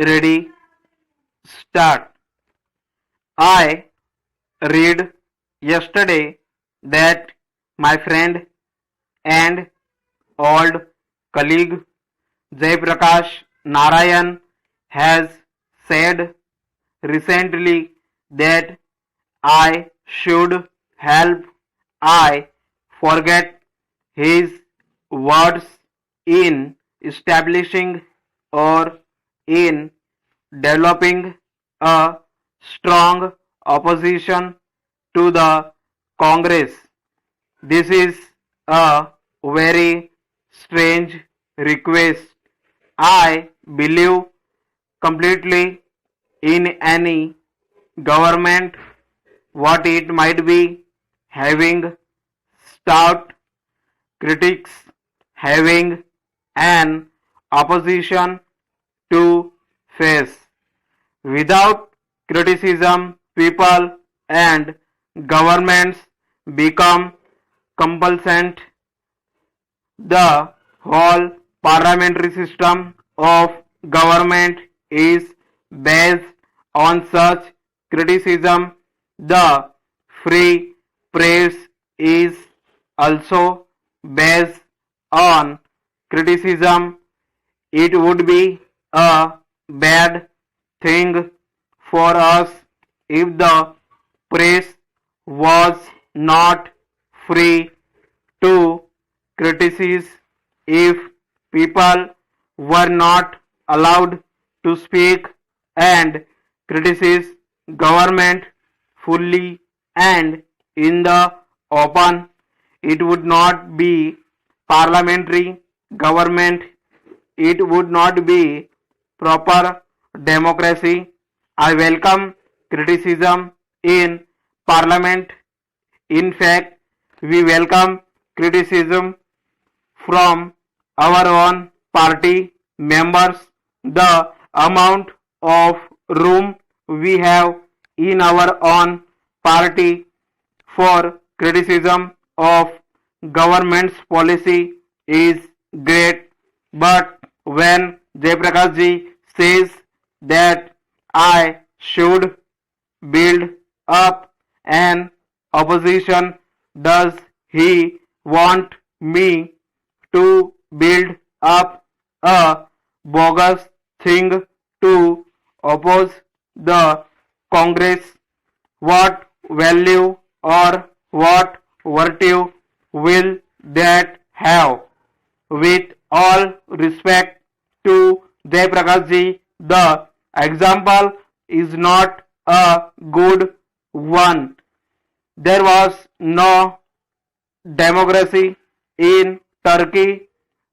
Ready, start. I read yesterday that my friend and old colleague Jaiprakash Narayan has said recently that I should help. I forget his words in establishing or in developing a strong opposition to the Congress. This is a very strange request. I believe completely in any government what it might be having stout critics, having an opposition to face. Without criticism, people and governments become complacent. The whole parliamentary system of government is based on such criticism. The free press is also based on criticism. It would be a bad thing for us if the press was not free to criticize, if people were not allowed to speak and criticize government fully and in the open. It would not be parliamentary government. It would not be proper democracy. I welcome criticism in parliament. In fact, we welcome criticism from our own party members. The amount of room we have in our own party for criticism of government's policy is great. But when Jaiprakash ji says that I should build up an opposition, does he want me to build up a bogus thing to oppose the Congress? What value or what virtue will that have? With all respect to Jaiprakash ji, the example is not a good one. There was no democracy in Turkey,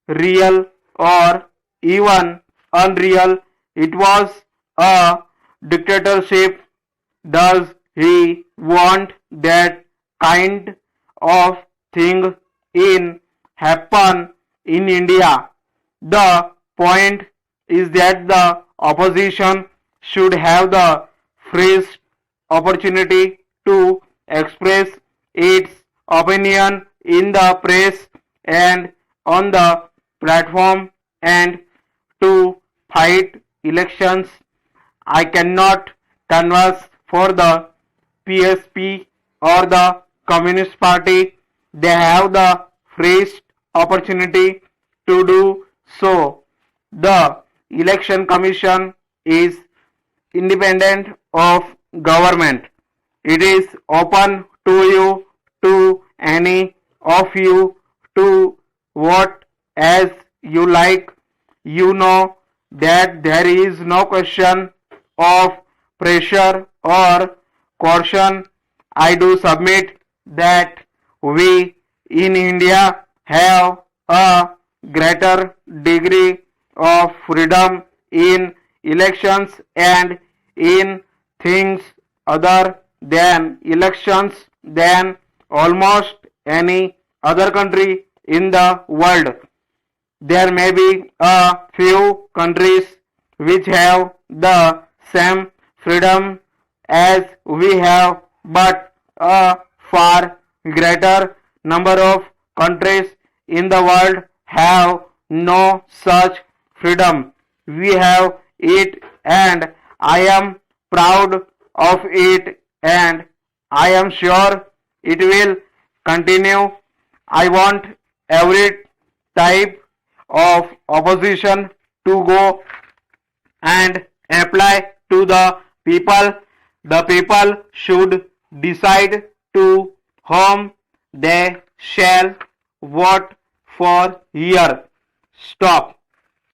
real or even unreal. It was a dictatorship. Does he want that kind of thing in happen in India? The point is that the opposition should have the freest opportunity to express its opinion in the press and on the platform and to fight elections. I cannot canvass for the PSP or the Communist Party. They have the freest opportunity to do so. The Election Commission is independent of government. It is open to you, to any of you, to vote as you like. You know that there is no question of pressure or coercion. I do submit that we in India have a greater degree of freedom in elections and in things other than elections than almost any other country in the world. There may be a few countries which have the same freedom as we have, but a far greater number of countries in the world have no such freedom. We have it and I am proud of it, and I am sure it will continue. I want every type of opposition to go and apply to the people. The people should decide to whom they shall vote for here. Stop.